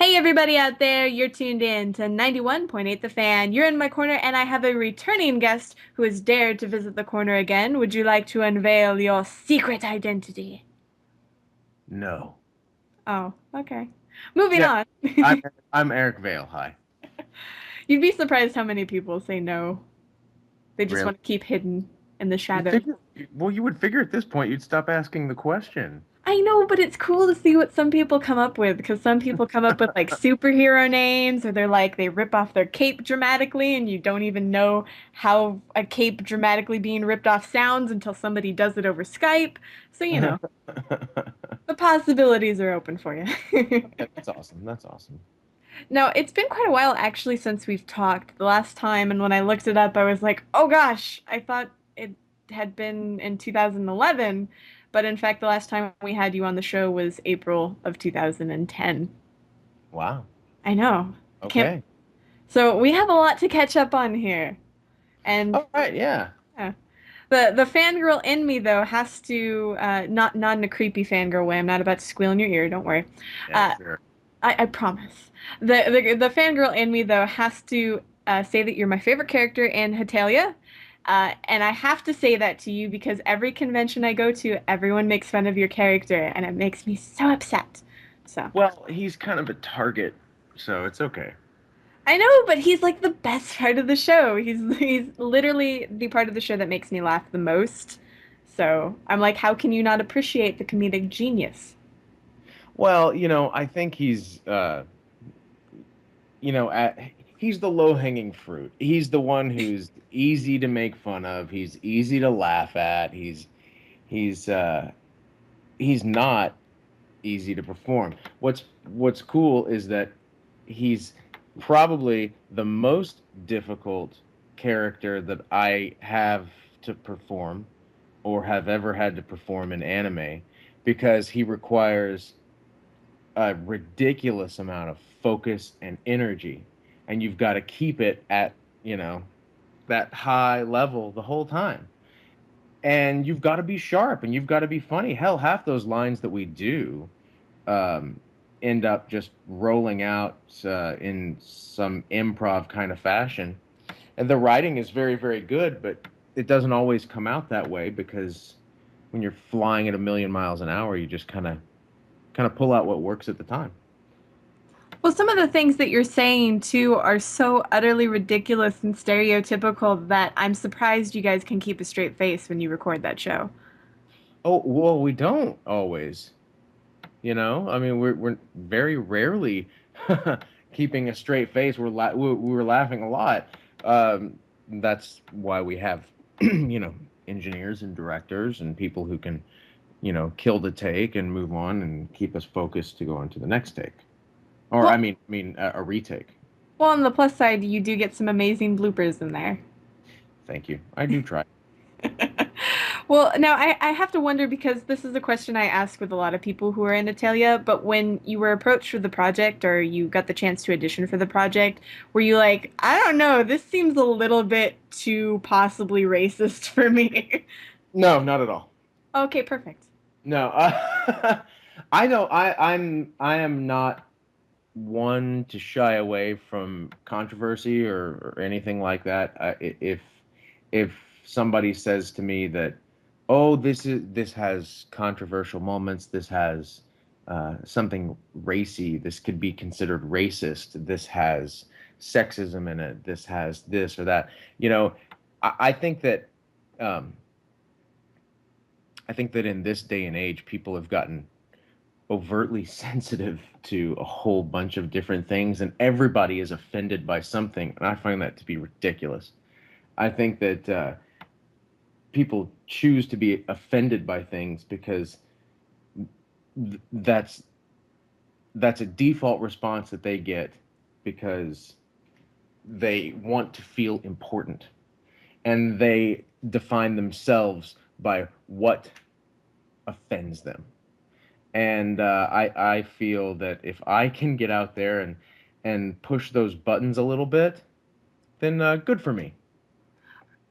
Hey everybody out there, you're tuned in to 91.8 The Fan. You're in my corner and I have a returning guest who has dared to visit the corner again. Would you like to unveil your secret identity? No. Oh, okay. Moving Yeah, on. I'm I'm Eric Vale. Hi. You'd be surprised how many people say no. They just Really? want to keep hidden in the You shadows. figure? Well, you would figure at this point you'd stop asking the question. I know, but it's cool to see what some people come up with because some people come up with like superhero names or they're like they rip off their cape dramatically and you don't even know how a cape dramatically being ripped off sounds until somebody does it over Skype. So, the possibilities are open for you. That's awesome. That's awesome. Now, it's been quite a while actually since we've talked. The last time, and when I looked it up, I was like, oh gosh, I thought it had been in 2011, but in fact, the last time we had you on the show was April of 2010. Wow. I know. I can't. Okay. So we have a lot to catch up on here. And All right. Yeah. yeah. The fangirl in me though has to not in a creepy fangirl way. I'm not about to squeal in your ear, don't worry. Yeah. Uh, Sure. I promise. The fangirl in me though has to say that you're my favorite character in Hetalia. And I have to say that to you because every convention I go to, everyone makes fun of your character, and it makes me so upset. So Well, he's kind of a target, so it's okay. I know, but he's like the best part of the show. He's literally the part of the show that makes me laugh the most. So I'm like, how can you not appreciate the comedic genius? Well, I think he's the low-hanging fruit. He's the one who's easy to make fun of. He's easy to laugh at. He's he's not easy to perform. What's cool is that he's probably the most difficult character that I have to perform or have ever had to perform in anime because he requires a ridiculous amount of focus and energy, and you've got to keep it at, you know, that high level the whole time, and you've got to be sharp and you've got to be funny. Hell, half those lines that we do um, end up just rolling out in some improv kind of fashion. And the writing is very, very good, but it doesn't always come out that way because when you're flying at a million miles an hour, you just kind of pull out what works at the time. Well, some of the things that you're saying too are so utterly ridiculous and stereotypical that I'm surprised you guys can keep a straight face when you record that show. Oh, well, we don't always. I mean, we're very rarely keeping a straight face. We were laughing a lot. That's why we have engineers and directors and people who can kill the take and move on and keep us focused to go on to the next take. Or Well, a retake. well, on the plus side, you do get some amazing bloopers in there. Thank you. I do try. Well, now I have to wonder because this is a question I ask with a lot of people who are in Italia, but when you were approached for the project or you got the chance to audition for the project, were you like, I don't know, this seems a little bit too possibly racist for me? No, not at all. Okay, perfect. No, I know I am not one to shy away from controversy or anything like that. If somebody says to me that, oh, this has controversial moments, this has something racy, this could be considered racist, this has sexism in it, this has this or that, I think that um, I think that in this day and age, people have gotten overtly sensitive to a whole bunch of different things, and everybody is offended by something, and I find that to be ridiculous. I think that people choose to be offended by things because th- that's that's a default response that they get because they want to feel important, and they define themselves by what offends them. And I feel that if I can get out there and push those buttons a little bit, then good for me.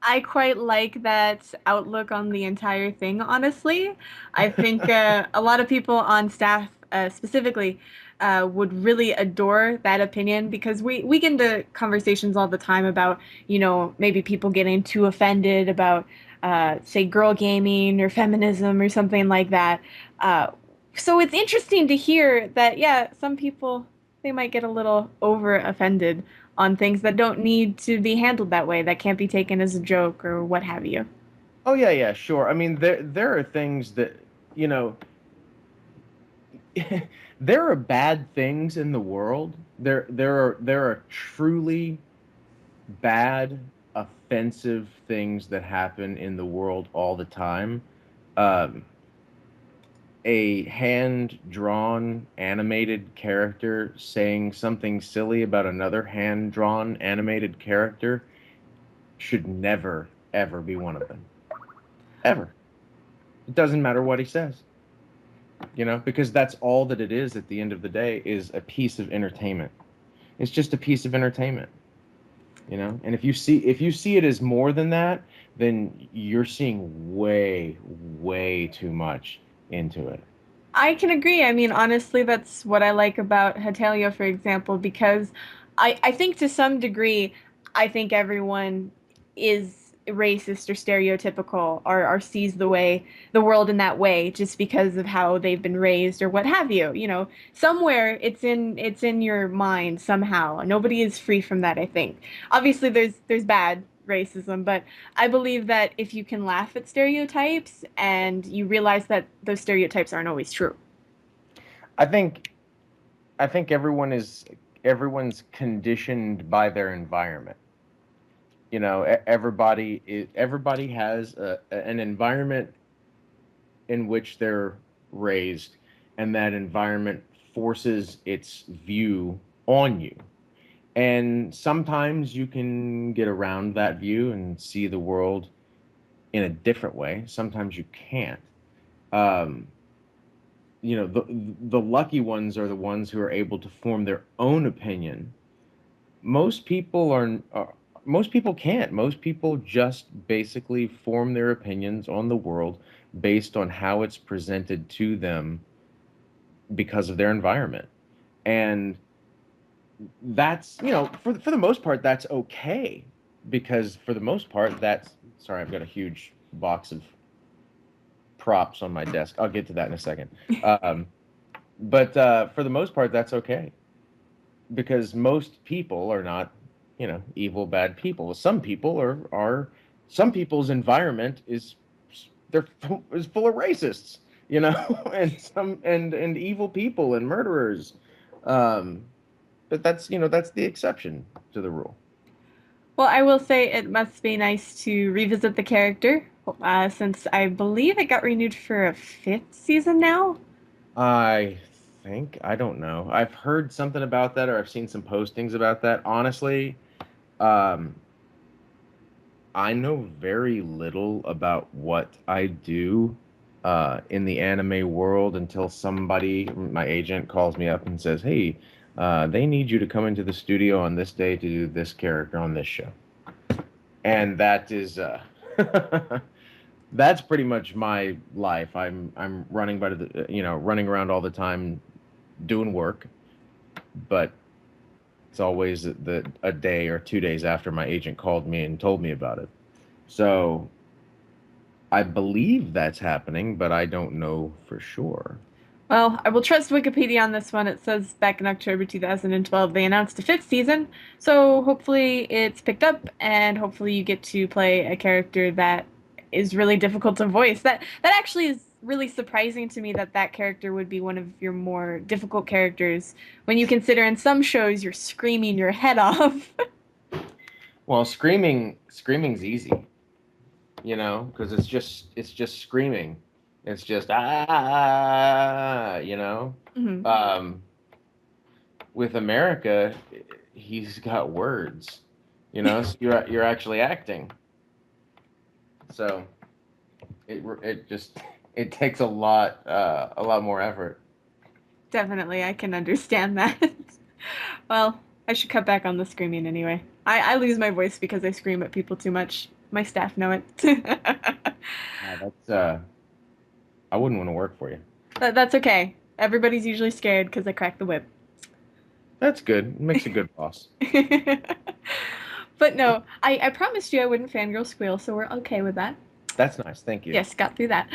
I quite like that outlook on the entire thing, honestly. I think a lot of people on staff, specifically, would really adore that opinion because we get into conversations all the time about, maybe people getting too offended about, say, girl gaming or feminism or something like that. Uh, so it's interesting to hear that, yeah, some people, they might get a little over offended on things that don't need to be handled that way, that can't be taken as a joke or what have you. Oh yeah, yeah, sure. I mean, there are things that, you know, there are bad things in the world. There are truly bad, offensive things that happen in the world all the time. Um, a hand-drawn animated character saying something silly about another hand-drawn animated character should never, ever be one of them. Ever. It doesn't matter what he says, because that's all that it is at the end of the day is a piece of entertainment. It's just a piece of entertainment. And if you see it as more than that, then you're seeing way, way too much into it. I can agree. I mean, honestly, that's what I like about Hatelia, for example, because I think to some degree, I think everyone is racist or stereotypical or sees the world in that way just because of how they've been raised or what have you. Somewhere it's in your mind somehow. Nobody is free from that, I think. Obviously, there's bad racism, but I believe that if you can laugh at stereotypes and you realize that those stereotypes aren't always true. I think I think everyone's conditioned by their environment. Everybody has an environment in which they're raised, and that environment forces its view on you. And sometimes you can get around that view and see the world in a different way. Sometimes you can't. Um, the lucky ones are the ones who are able to form their own opinion. Most people most people can't. Most people just basically form their opinions on the world based on how it's presented to them because of their environment. And that's, for the most part, that's okay, because for the most part, that's, sorry, I've got a huge box of props on my desk. I'll get to that in a second. Um, but for the most part, that's okay, because most people are not, evil, bad people. Some people are some people's environment is full of racists, and and evil people and murderers. Um, but that's the exception to the rule. Well, I will say it must be nice to revisit the character, since I believe it got renewed for a fifth season now. I think, I don't know. I've heard something about that, or I've seen some postings about that. Honestly, um, I know very little about what I do in the anime world until my agent, calls me up and says, "Hey, they need you to come into the studio on this day to do this character on this show." And that is that's pretty much my life. I'm running by running around all the time doing work, but it's always a day or 2 days after my agent called me and told me about it. So I believe that's happening, but I don't know for sure. Well, I will trust Wikipedia on this one. It says back in October 2012 they announced a fifth season, so hopefully it's picked up and hopefully you get to play a character that is really difficult to voice. That actually is really surprising to me that that character would be one of your more difficult characters when you consider in some shows you're screaming your head off. Well, screaming's easy, because it's just screaming. It's just Mhm. Um, with America, he's got words, so you're actually acting. So it takes a lot more effort. Definitely, I can understand that. Well, I should cut back on the screaming anyway. I lose my voice because I scream at people too much. My staff know it. That's I wouldn't want to work for you. That's okay. Everybody's usually scared because I crack the whip. That's good. It makes a good boss. But no, I promised you I wouldn't fangirl squeal, so we're okay with that. That's nice. Thank you. Yes, got through that.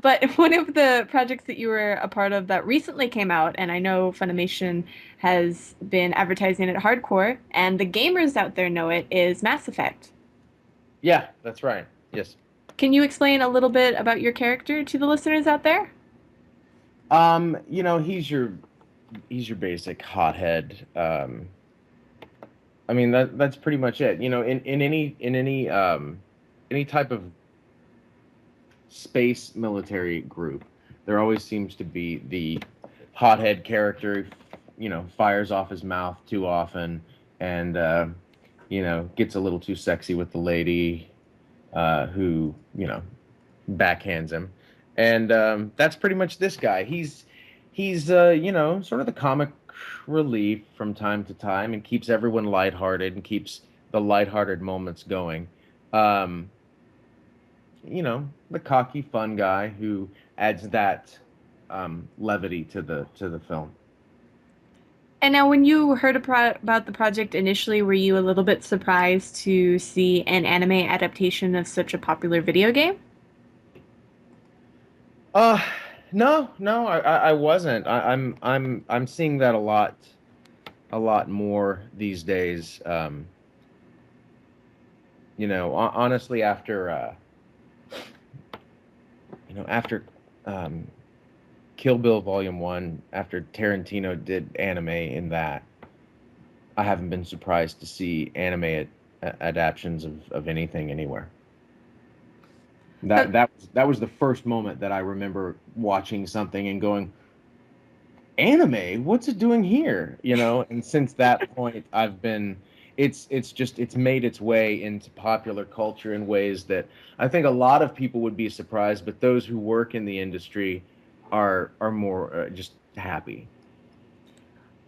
But one of the projects that you were a part of that recently came out, and I know Funimation has been advertising it hardcore, and the gamers out there know it, is Mass Effect. Yeah, that's right. Yes. Can you explain a little bit about your character to the listeners out there? He's your basic hothead. I mean that's pretty much it. In any type of space military group, there always seems to be the hothead character, fires off his mouth too often and gets a little too sexy with the lady who, backhands him. And that's pretty much this guy. He's sort of the comic relief from time to time and keeps everyone lighthearted and keeps the lighthearted moments going. Um, the cocky, fun guy who adds that levity to the film. And now, when you heard about the project initially, were you a little bit surprised to see an anime adaptation of such a popular video game? Uh, no, no, I wasn't. I'm seeing that a lot more these days. Honestly, after um, Kill Bill Volume One, after Tarantino did anime in that, I haven't been surprised to see anime adaptions of anything anywhere. Uh, That was the first moment that I remember watching something and going, anime, what's it doing here? And since that point, it's made its way into popular culture in ways that I think a lot of people would be surprised, but those who work in the industry are more just happy.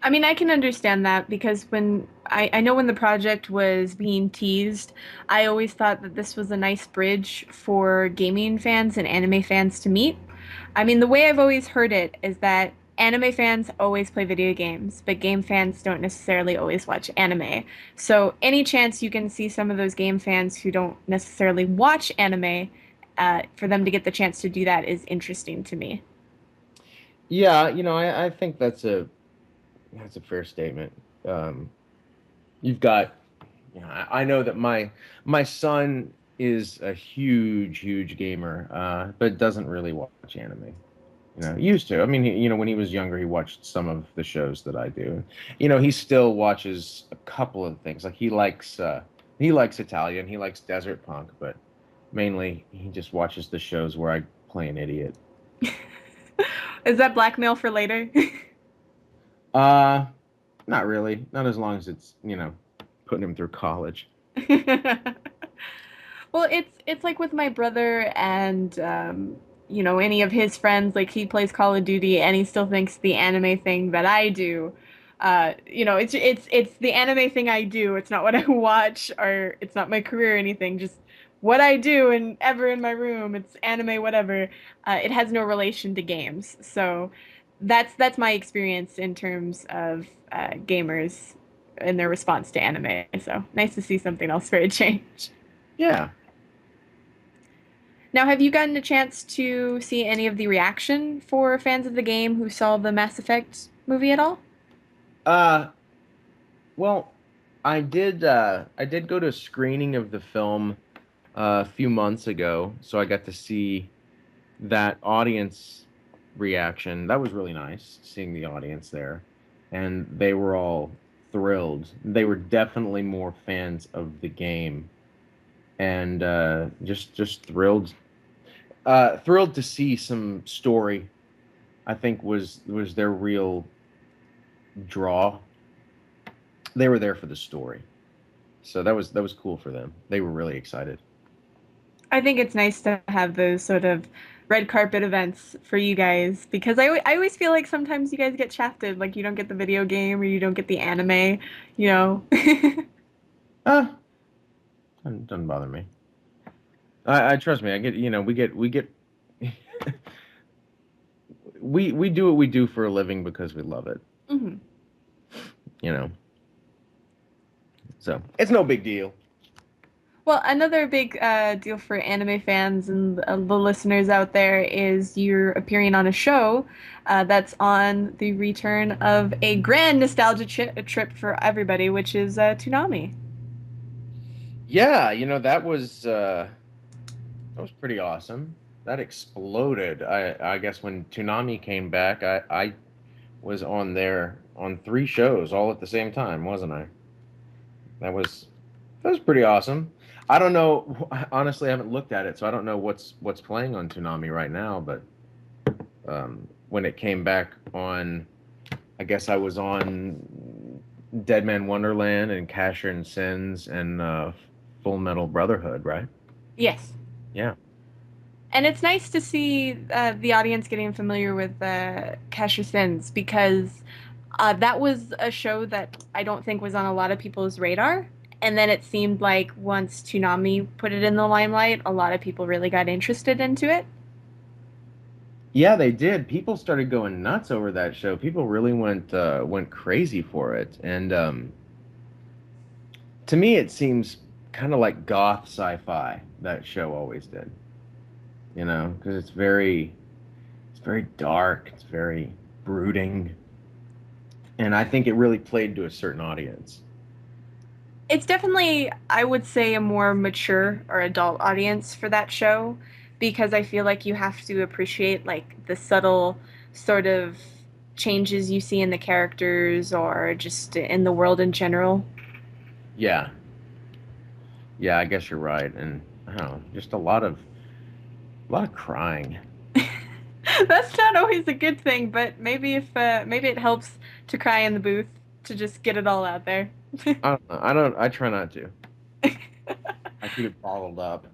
I mean, I can understand that because I know when the project was being teased, I always thought that this was a nice bridge for gaming fans and anime fans to meet. I mean, the way I've always heard it is that anime fans always play video games, but game fans don't necessarily always watch anime. So, any chance you can see some of those game fans who don't necessarily watch anime, for them to get the chance to do that is interesting to me. Yeah, I think that's a fair statement. Um, you've got, I know that my son is a huge, huge gamer, but doesn't really watch anime. Used to. I mean, when he was younger, he watched some of the shows that I do. He still watches a couple of things. Like he likes Italian, he likes desert punk, but mainly he just watches the shows where I play an idiot. Is that blackmail for later? Uh, Not really. Not as long as it's putting him through college. Well, it's like with my brother and any of his friends. Like he plays Call of Duty and he still thinks the anime thing that I do. It's the anime thing I do. It's not what I watch or it's not my career or anything. Just what I do and ever in my room. It's anime, whatever. It has no relation to games. So that's my experience in terms of gamers and their response to anime. So nice to see something else for a change. Yeah. Now, have you gotten a chance to see any of the reaction for fans of the game who saw the Mass Effect movie at all? Uh, well, I did go to a screening of the film a few months ago, so I got to see that audience reaction. That was really nice seeing the audience there, and they were all thrilled. They were definitely more fans of the game, and just thrilled. Thrilled to see some story. I think was their real draw. They were there for the story, so that was cool for them. They were really excited. I think it's nice to have those sort of red carpet events for you guys because I always feel like sometimes you guys get shafted, like you don't get the video game or you don't get the anime, you know. Ah, doesn't bother me. I trust me. I get we get we do what we do for a living because we love it, Hmm. you know. So it's no big deal. Well, another big deal for anime fans and the listeners out there is you're appearing on a show that's on the return of a grand nostalgia trip for everybody, which is Toonami. Yeah, that was pretty awesome. That exploded. I guess when Toonami came back, I was on there on three shows all at the same time, wasn't I? That was that was pretty awesome. I don't know. Honestly, I haven't looked at it, so I don't know what's playing on Toonami right now. But when it came back on, I guess I was on Dead Man Wonderland and Casher and Sins and Full Metal Brotherhood, right? Yes. Yeah. And it's nice to see the audience getting familiar with Casher Sins because that was a show that I don't think was on a lot of people's radar. And then it seemed like once Toonami put it in the limelight, a lot of people really got interested into it. Yeah, they did. People started going nuts over that show. People really went crazy for it. And to me, it seems kind of like goth sci-fi. That show always did, because it's very dark. It's very brooding, and I think it really played to a certain audience. It's definitely, I would say, a more mature or adult audience for that show because I feel like you have to appreciate like the subtle sort of changes you see in the characters or just in the world in general. Yeah, yeah, I guess you're right. And I don't know, just a lot of crying. That's not always a good thing, but maybe if maybe it helps to cry in the booth to just get it all out there. I don't know. I don't. I try not to. I keep it bottled up.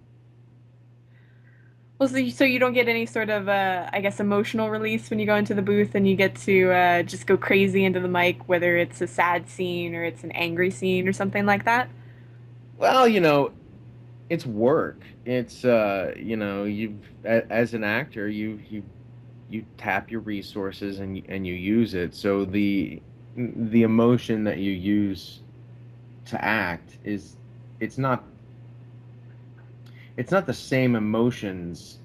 Well, so you don't get any sort of, I guess, emotional release when you go into the booth and you get to just go crazy into the mic, whether it's a sad scene or it's an angry scene or something like that. Well, it's work. It's as an actor, you tap your resources and you use it. So the emotion that you use to act is it's not it's not the same emotions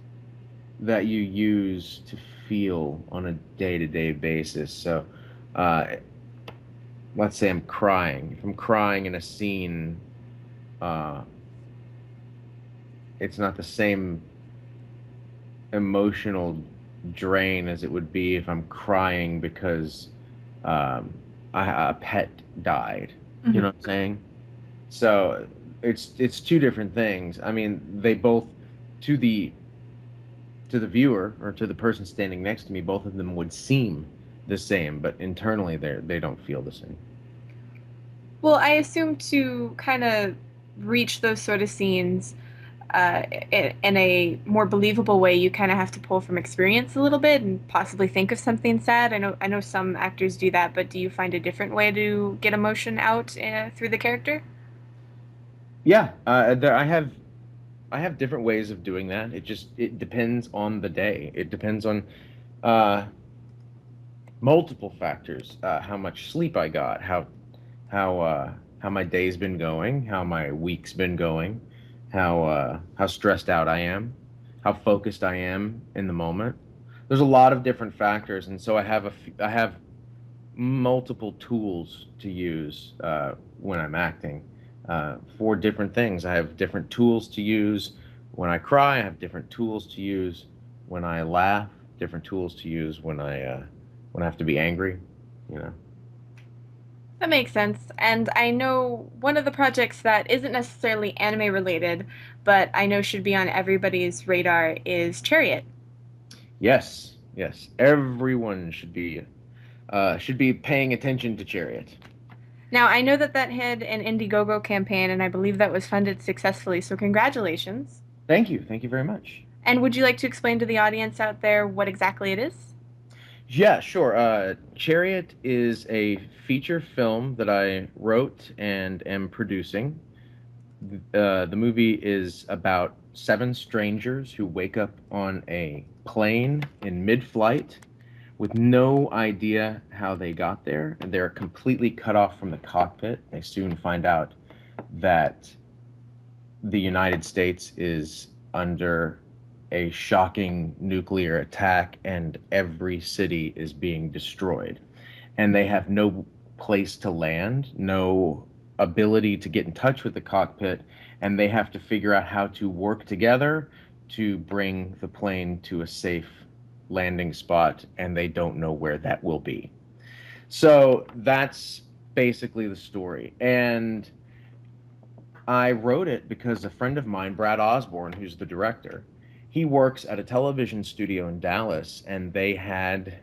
that you use to feel on a day-to-day basis. So, uh, let's say I'm crying. If I'm crying in a scene, uh, it's not the same emotional drain as it would be if I'm crying because um, a pet died. You know Hmm. what I'm saying? So it's two different things. I mean, they both to the viewer or to the person standing next to me, both of them would seem the same, but internally they don't feel the same. Well, I assume to kind of reach those sort of scenes in a more believable way, you kind of have to pull from experience a little bit and possibly think of something sad. I know some actors do that, but do you find a different way to get emotion out through the character? Yeah, I have different ways of doing that. It depends on the day. It depends on uh, multiple factors. How much sleep I got, how my day's been going, how my week's been going, how stressed out I am, how focused I am in the moment. There's a lot of different factors, and so I have multiple tools to use when I'm acting for different things. I have different tools to use when I cry. I have different tools to use when I laugh. Different tools to use when I have to be angry. You know. That makes sense. And I know one of the projects that isn't necessarily anime related, but I know should be on everybody's radar is Chariot. Yes, yes. Everyone should be paying attention to Chariot. Now, I know that that had an Indiegogo campaign, and I believe that was funded successfully, so congratulations. Thank you very much. And would you like to explain to the audience out there what exactly it is? Yeah, sure. Chariot is a feature film that I wrote and am producing. The movie is about seven strangers who wake up on a plane in mid-flight. with no idea how they got there, and they're completely cut off from the cockpit. They soon find out that the United States is under a shocking nuclear attack and every city is being destroyed. And they have no place to land, no ability to get in touch with the cockpit, and they have to figure out how to work together to bring the plane to a safe landing spot, and they don't know where that will be. So that's basically the story. And I wrote it because a friend of mine, Brad Osborne, who's the director, he works at a television studio in Dallas, and they had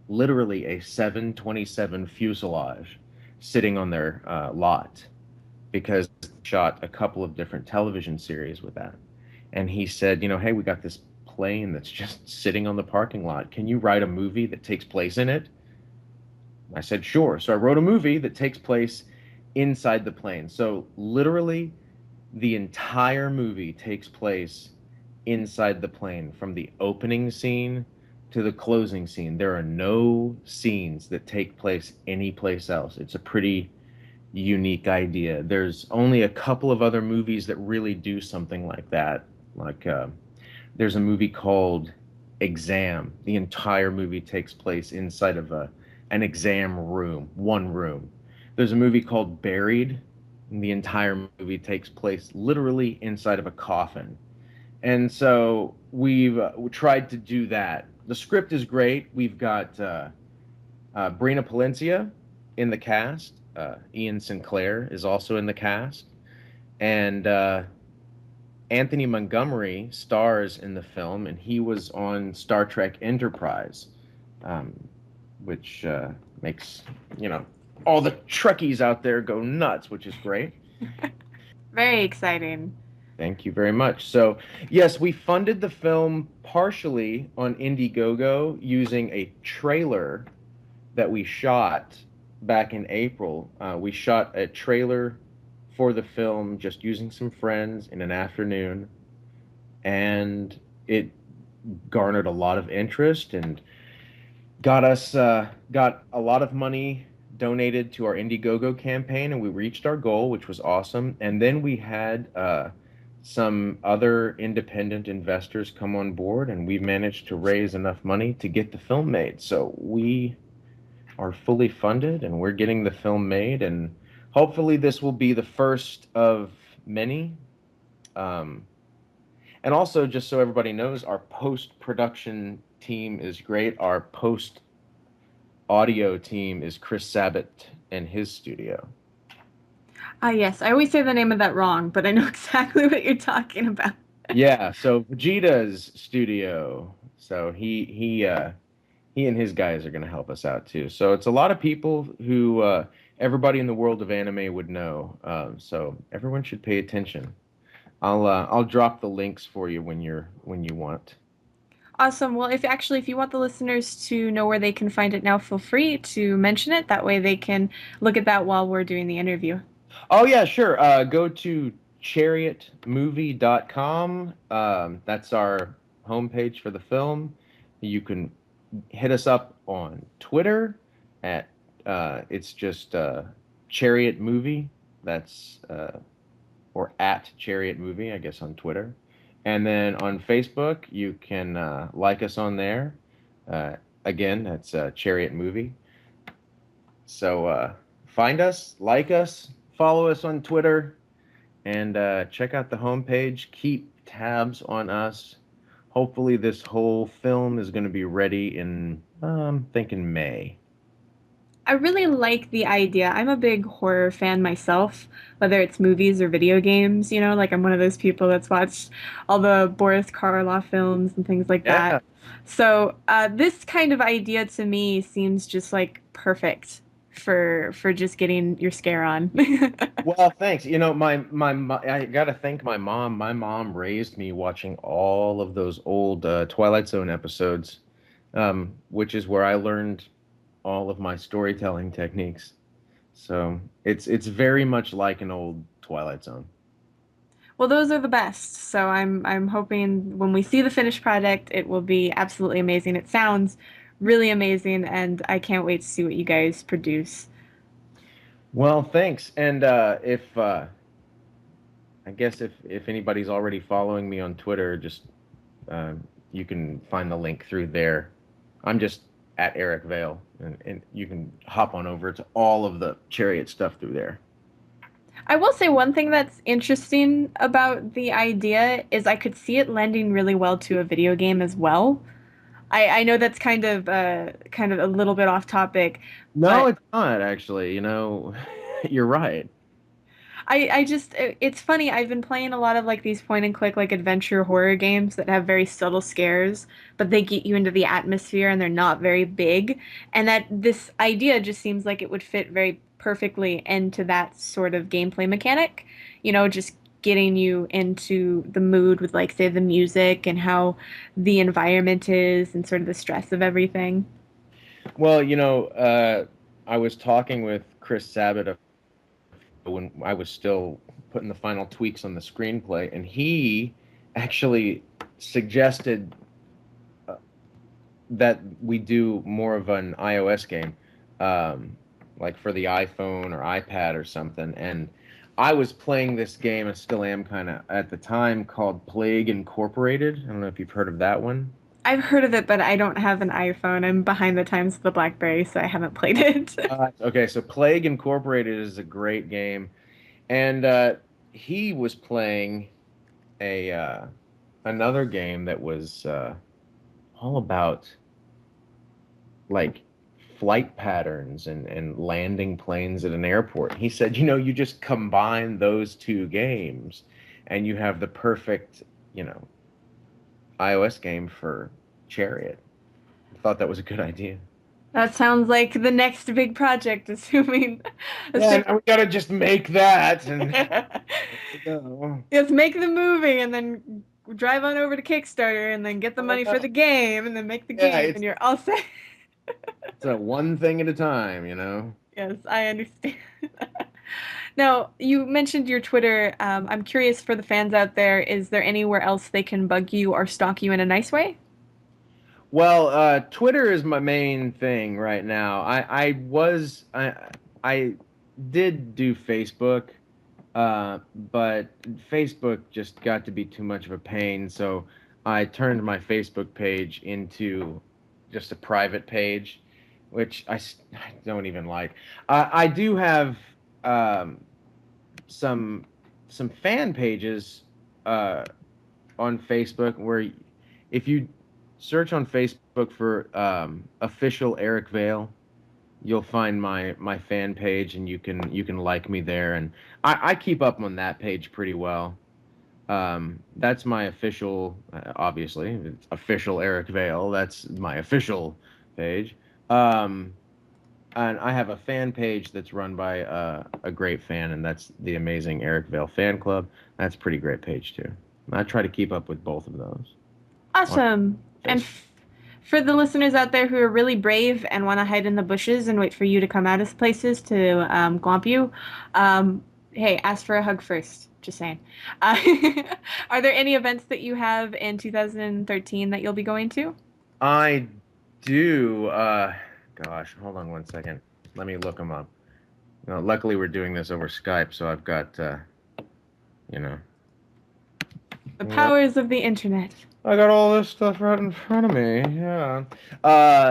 literally a 727 fuselage sitting on their lot because they shot a couple of different television series with that. And he said, hey, we got this plane that's just sitting on the parking lot. Can you write a movie that takes place in it? I said, sure. So I wrote a movie that takes place inside the plane. So literally, the entire movie takes place inside the plane from the opening scene to the closing scene. There are no scenes that take place anyplace else. It's a pretty unique idea. There's only a couple of other movies that really do something like that. Like there's a movie called Exam. The entire movie takes place inside of an exam room, one room. There's a movie called Buried. And the entire movie takes place literally inside of a coffin. And so we've tried to do that. The script is great. We've got Brina Palencia in the cast. Ian Sinclair is also in the cast. And Anthony Montgomery stars in the film, and he was on Star Trek Enterprise, um, which makes, all the Trekkies out there go nuts, which is great. Very exciting. Thank you very much. So, yes, we funded the film partially on Indiegogo using a trailer that we shot back in April. We shot a trailer for the film just using some friends in an afternoon, and it garnered a lot of interest and got a lot of money donated to our Indiegogo campaign, and we reached our goal, which was awesome. And then we had some other independent investors come on board, and we managed to raise enough money to get the film made. So we are fully funded, and we're getting the film made, and hopefully this will be the first of many. Um, and also, just so everybody knows, our post production team is great. Our post audio team is Chris Sabat and his studio. Ah, yes, I always say the name of that wrong, but I know exactly what you're talking about. Yeah, so Vegeta's studio. So he and his guys are going to help us out too. So it's a lot of people who everybody in the world of anime would know. So everyone should pay attention. I'll drop the links for you when you want. Awesome. Well, if you want the listeners to know where they can find it now, feel free to mention it. That way they can look at that while we're doing the interview. Oh yeah, sure. Go to chariotmovie.com. That's our homepage for the film. You can hit us up on Twitter at it's just Chariot Movie. That's or at Chariot Movie, I guess, on Twitter. And then on Facebook, you can like us on there. Uh, Again, that's Chariot Movie. So find us, like us, follow us on Twitter, and check out the homepage. Keep tabs on us. Hopefully, this whole film is going to be ready in, I'm thinking May. I really like the idea. I'm a big horror fan myself, whether it's movies or video games, like I'm one of those people that's watched all the Boris Karloff films and things like that. Yeah. So, this kind of idea to me seems just like perfect for just getting your scare on. Well, thanks. I gotta thank my mom. My mom raised me watching all of those old Twilight Zone episodes, which is where I learned all of my storytelling techniques. So it's very much like an old Twilight Zone. Well, those are the best. So I'm hoping when we see the finished product, it will be absolutely amazing. It sounds really amazing, and I can't wait to see what you guys produce. Well, thanks. And if I guess if anybody's already following me on Twitter, just uh, you can find the link through there. I'm just at Eric Vale, and you can hop on over to all of the Chariot stuff through there. I will say one thing that's interesting about the idea is I could see it lending really well to a video game as well. I know that's kind of a little bit off topic, No, but it's not actually. You're right. I just it's funny. I've been playing a lot of like these point and click like adventure horror games that have very subtle scares, but they get you into the atmosphere and they're not very big. And that this idea just seems like it would fit very perfectly into that sort of gameplay mechanic. Just getting you into the mood with like say the music and how the environment is and sort of the stress of everything. Well, I was talking with Chris Sabat when I was still putting the final tweaks on the screenplay, and he actually suggested that we do more of an iOS game, um, like for the iPhone or iPad or something. And I was playing this game, I still am kind of at the time, called Plague Incorporated. I don't know if you've heard of that one. I've heard of it, but I don't have an iPhone. I'm behind the times with the BlackBerry, so I haven't played it. Okay, so Plague Incorporated is a great game, and he was playing a another game that was all about like flight patterns and landing planes at an airport. He said, you just combine those two games and you have the perfect, you know, iOS game for Chariot. I thought that was a good idea. That sounds like the next big project, Yeah, assuming now we gotta just make that and go. let's make the movie and then drive on over to Kickstarter and then get the money for the game and then make the Yeah, game and you're all set. it's a one thing at a time. Yes, I understand. Now, you mentioned your Twitter. I'm curious for the fans out there, is there anywhere else they can bug you or stalk you in a nice way? Well, Twitter is my main thing right now. I did do Facebook, but Facebook just got to be too much of a pain, so I turned my Facebook page into just a private page, which I don't even like. I do have um, some some fan pages uh, on Facebook where if you search on Facebook for official Eric Vale, you'll find my fan page, and you can like me there, and I keep up on that page pretty well. That's my official, obviously, it's official Eric Vale. That's my official page. Um, and I have a fan page that's run by a great fan, and that's the amazing Eric Vale fan club. That's a pretty great page too. I try to keep up with both of those on Awesome. And Facebook. for the listeners out there who are really brave and want to hide in the bushes and wait for you to come out of places to glomp you, hey, ask for a hug first. Just saying. Uh, are there any events that you have in 2013 that you'll be going to? I do. Gosh, hold on one second. Let me look them up. Luckily, we're doing this over Skype, so I've got, you know, The yeah, powers of the internet. I got all this stuff right in front of me. Yeah.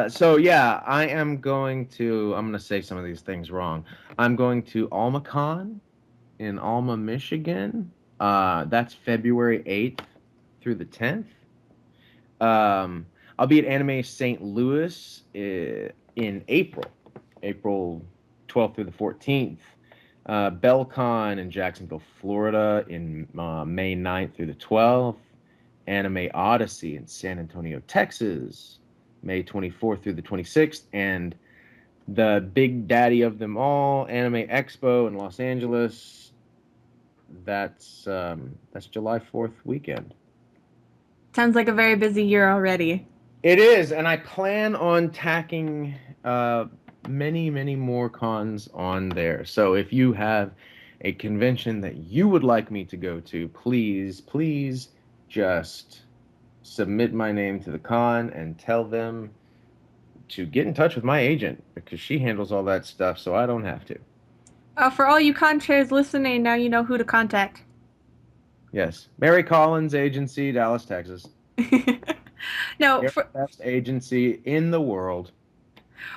So yeah, I'm gonna say some of these things wrong. I'm going to AlmaCon in Alma, Michigan. That's February 8th through the 10th. Um, I'll be at Anime St. Louis in April 12th through the 14th. BellCon in Jacksonville, Florida in May 9th through the 12th. Anime Odyssey in San Antonio, Texas, May 24th through the 26th. And the big daddy of them all, Anime Expo in Los Angeles. That's July 4th weekend. Sounds like a very busy year already. It is, and I plan on tacking many, many more cons on there. So if you have a convention that you would like me to go to, please, please just submit my name to the con and tell them to get in touch with my agent because she handles all that stuff, so I don't have to. For all you contraries listening, now you know who to contact. Yes, Mary Collins Agency, Dallas, Texas. No, They're the best agency in the world.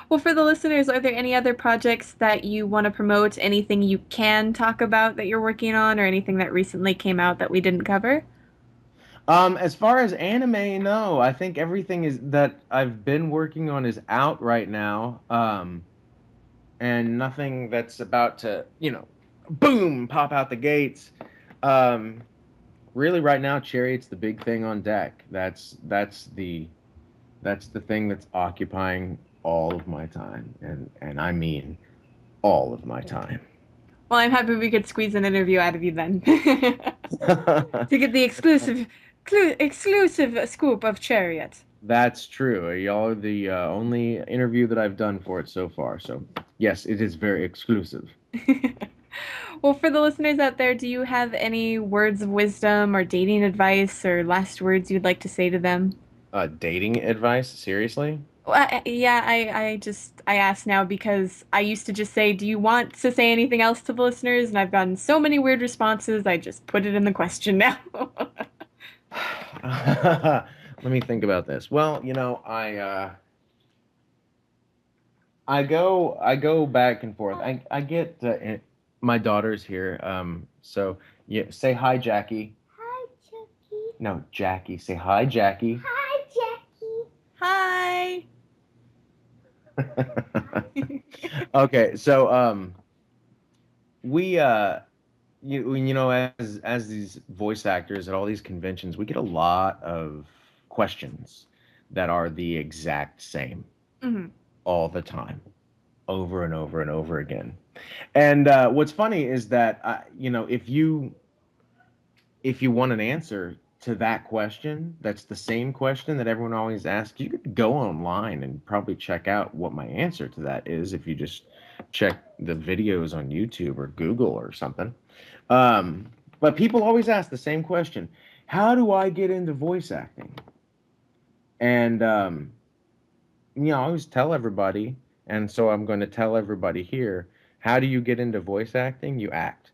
well, for the listeners, are there any other projects that you want to promote? Anything you can talk about that you're working on, or anything that recently came out that we didn't cover? As far as anime, no. I think everything is that I've been working on is out right now. And nothing that's about to, boom, pop out the gates. Um, really, right now, Chariot's the big thing on deck. That's the thing that's occupying all of my time, and I mean all of my time. Well, I'm happy we could squeeze an interview out of you then to get the exclusive scoop of Chariot. That's true. Y'all are the only interview that I've done for it so far. So, yes, it is very exclusive. Well, for the listeners out there, do you have any words of wisdom or dating advice or last words you'd like to say to them? Dating advice? Seriously? Well, yeah, I asked now because I used to just say, "Do you want to say anything else to the listeners?" And I've gotten so many weird responses, I just put it in the question now. Let me think about this. Well, I go back and forth. I get my daughter's here. So yeah, say hi, Jackie. Hi, Chucky. No, Jackie. Say hi, Jackie. Hi, Jackie. Hi. Okay, so we as these voice actors at all these conventions, we get a lot of questions that are the exact same Mhm. all the time, over and over and over again. And what's funny is that if you want an answer to that question, that's the same question that everyone always asks, you could go online and probably check out what my answer to that is if you just check the videos on YouTube or Google or something. But people always ask the same question: how do I get into voice acting? And I always tell everybody, and so I'm going to tell everybody here: how do you get into voice acting? You act.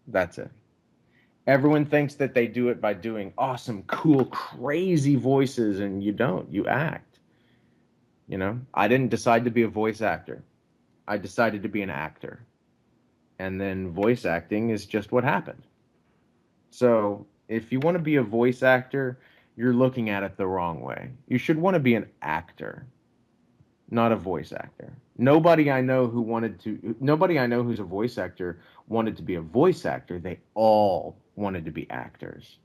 That's it. Everyone thinks that they do it by doing awesome, cool, crazy voices, and you don't. You act. I didn't decide to be a voice actor. I decided to be an actor. And then voice acting is just what happened. So, if you want to be a voice actor, you're looking at it the wrong way. You should want to be an actor, not a voice actor. Nobody I know who's a voice actor wanted to be a voice actor. They all wanted to be actors.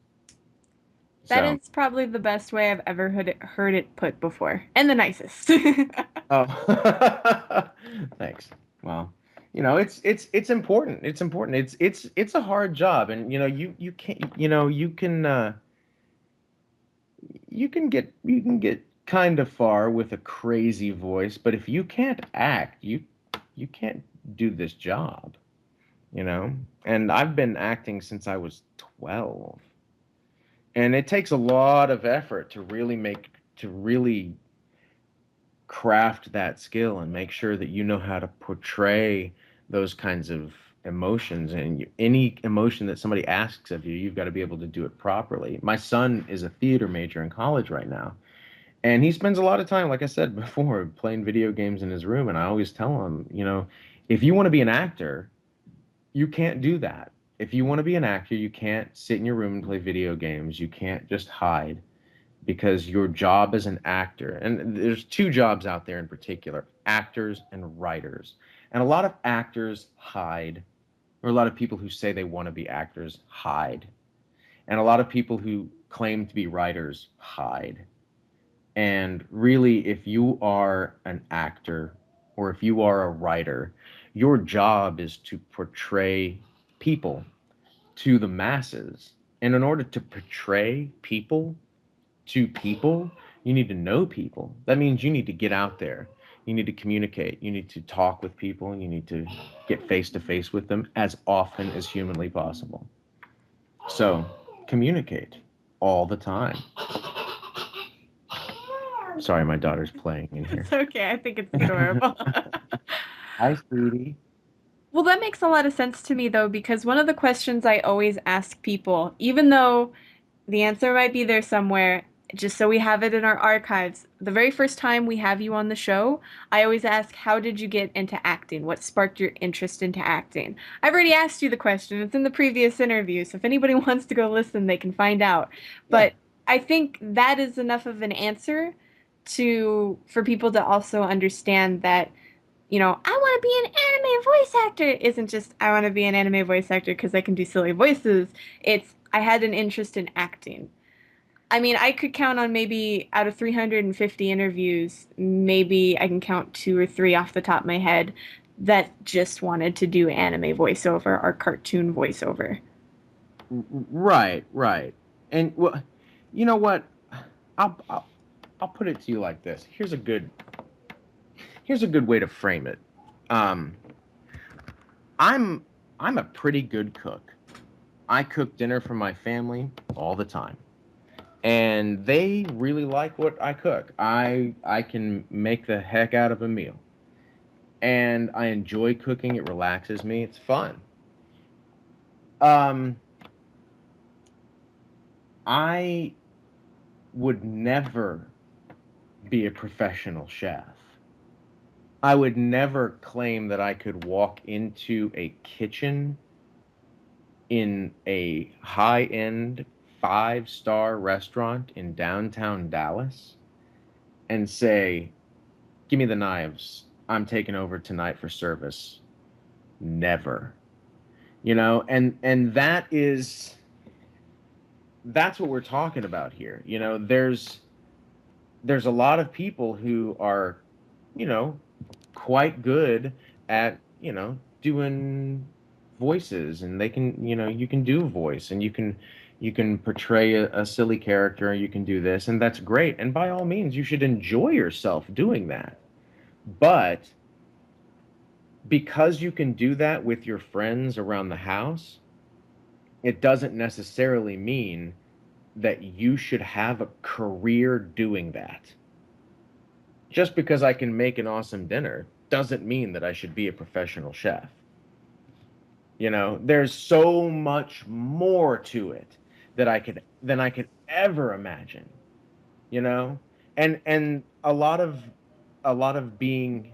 That So, is probably the best way I've ever heard it put before, and the nicest. oh, thanks. Well, it's important. It's important. It's a hard job, and you can you can get kind of far with a crazy voice, but if you can't act, you can't do this job. You know, and I've been acting since I was 12, and it takes a lot of effort to really craft that skill and make sure that you know how to portray those kinds of emotions, and any emotion that somebody asks of you, you've got to be able to do it properly. My son is a theater major in college right now, and he spends a lot of time, like I said before, playing video games in his room, and I always tell him, if you want to be an actor, you can't do that. If you want to be an actor, you can't sit in your room and play video games. You can't just hide, because your job as an actor, and there's two jobs out there in particular: actors and writers. And a lot of actors hide, or a lot of people who say they want to be actors hide. And a lot of people who claim to be writers hide. And really, if you are an actor or if you are a writer, your job is to portray people to the masses. And in order to portray people to people, you need to know people. That means you need to get out there. You need to communicate. You need to talk with people, and you need to get face to face with them as often as humanly possible. So, communicate all the time. Sorry, my daughter's playing in here. It's okay. I think it's adorable. Hi, sweetie. Well, that makes a lot of sense to me, though, because one of the questions I always ask people, even though the answer might be there somewhere, just so we have it in our archives, the very first time we have you on the show, I always ask, how did you get into acting? What sparked your interest into acting? I've already asked you the question. It's in the previous interview, so if anybody wants to go listen, they can find out. Yeah. But I think that is enough of an answer to for people to also understand that I want to be an anime voice actor isn't just I want to be an anime voice actor because I can do silly voices. It's I had an interest in acting. I mean, I could count on maybe out of 350 interviews, maybe I can count two or three off the top of my head that just wanted to do anime voiceover or cartoon voiceover. Right, right. And well, you know what? I'll, I'll I'll put it to you like this. Here's a good way to frame it. Um, I'm I'm a pretty good cook. I cook dinner for my family all the time, and they really like what I cook. I can make the heck out of a meal, and I enjoy cooking. It relaxes me. It's fun. Um, I would never be a professional chef. I would never claim that I could walk into a kitchen in a high-end five-star restaurant in downtown Dallas and say, "Give me the knives. I'm taking over tonight for service." Never. And that's what we're talking about here. There's a lot of people who are, you know, quite good at, doing voices, and they can, you can do a voice, and you can portray a silly character, and you can do this, and that's great. And by all means, you should enjoy yourself doing that. But because you can do that with your friends around the house, it doesn't necessarily mean that you should have a career doing that. Just because I can make an awesome dinner doesn't mean that I should be a professional chef. There's so much more to it that I could than I could ever imagine, you know? And a lot of being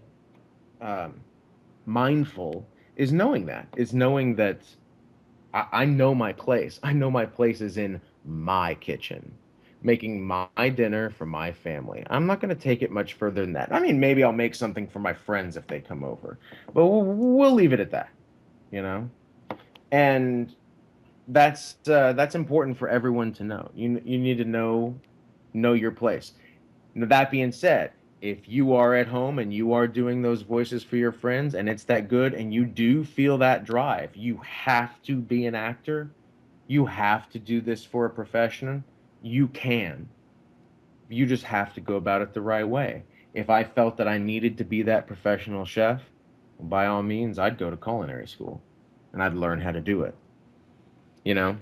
um, mindful is knowing that I know my place. I know my place is in my kitchen, making my dinner for my family. I'm not going to take it much further than that. I mean, maybe I'll make something for my friends if they come over, but we'll leave it at that, you know? And that's important for everyone to know. You need to know your place. Now, that being said, if you are at home and you are doing those voices for your friends and it's that good and you do feel that drive, you have to be an actor, you have to do this for a profession, you can. You just have to go about it the right way. If I felt that I needed to be that professional chef, by all means, I'd go to culinary school and I'd learn how to do it. You know,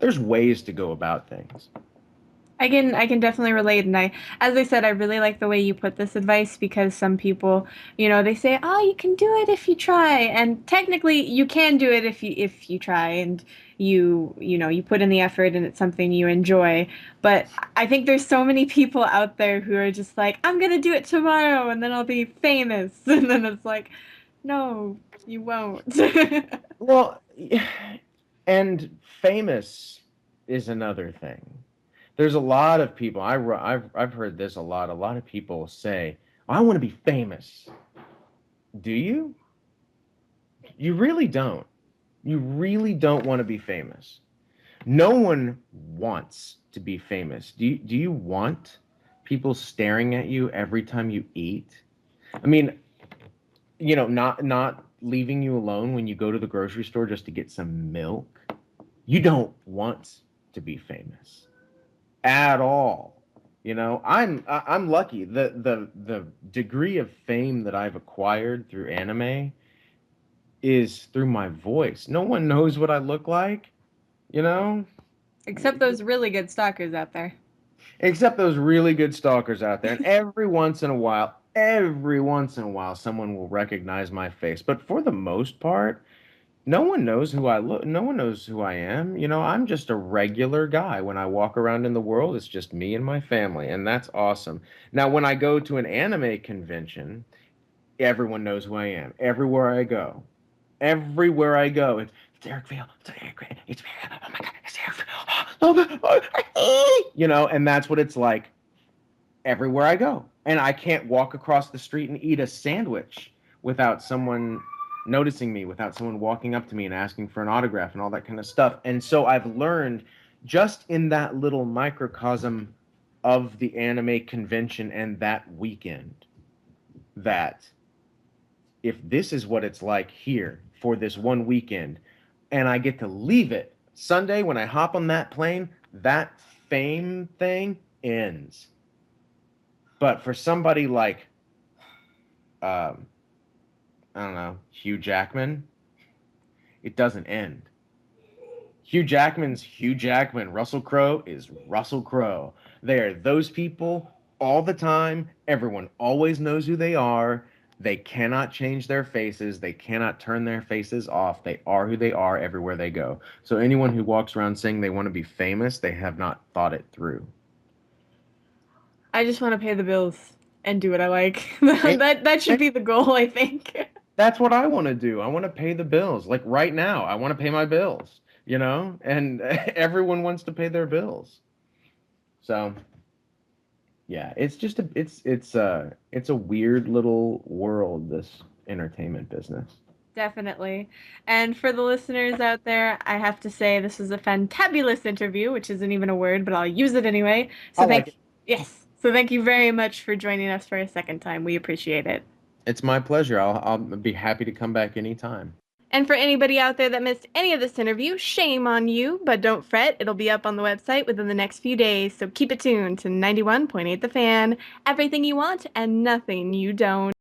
there's ways to go about things. I can definitely relate, and as I said, I really like the way you put this advice because some people, they say, "Oh, you can do it if you try," and technically, you can do it if you try and you put in the effort and it's something you enjoy. But I think there's so many people out there who are just like, "I'm gonna do it tomorrow, and then I'll be famous," and then it's like, "No, you won't." Well, and famous is another thing. There's a lot of people. I've heard this a lot. A lot of people say, "I want to be famous." Do you? You really don't. You really don't want to be famous. No one wants to be famous. Do you want people staring at you every time you eat? I mean, not leaving you alone when you go to the grocery store just to get some milk. You don't want to be famous at all. I'm lucky. The degree of fame that I've acquired through anime is through my voice. No one knows what I look like, you know? Except those really good stalkers out there. Except those really good stalkers out there. And every once in a while, someone will recognize my face. But for the most part, no one knows who I look. No one knows who I am. You know, I'm just a regular guy. When I walk around in the world, it's just me and my family, and that's awesome. Now, when I go to an anime convention, everyone knows who I am. Everywhere I go, it's Eric Vale. It's Eric Vale. It's oh my God, it's Eric Vale. Oh, you know, and that's what it's like everywhere I go. And I can't walk across the street and eat a sandwich without someone noticing me, without someone walking up to me and asking for an autograph and all that kind of stuff. And so I've learned just in that little microcosm of the anime convention and that weekend that if this is what it's like here for this one weekend and I get to leave it Sunday when I hop on that plane, that fame thing ends. But for somebody like, I don't know, Hugh Jackman, it doesn't end. Hugh Jackman's Hugh Jackman. Russell Crowe is Russell Crowe. They are those people all the time. Everyone always knows who they are. They cannot change their faces. They cannot turn their faces off. They are who they are everywhere they go. So anyone who walks around saying they want to be famous, they have not thought it through. I just want to pay the bills and do what I like. That should be the goal, I think. That's what I want to do. I want to pay the bills. Like right now, I want to pay my bills, you know? And everyone wants to pay their bills. So, yeah, it's just it's a weird little world, this entertainment business. Definitely. And for the listeners out there, I have to say this was a fantabulous interview, which isn't even a word, but I'll use it anyway. I So like it. yes. So thank you very much for joining us for a second time. We appreciate it. It's my pleasure. I'll be happy to come back anytime. And for anybody out there that missed any of this interview, shame on you, but don't fret, it'll be up on the website within the next few days, so keep it tuned to 91.8 The Fan, everything you want and nothing you don't.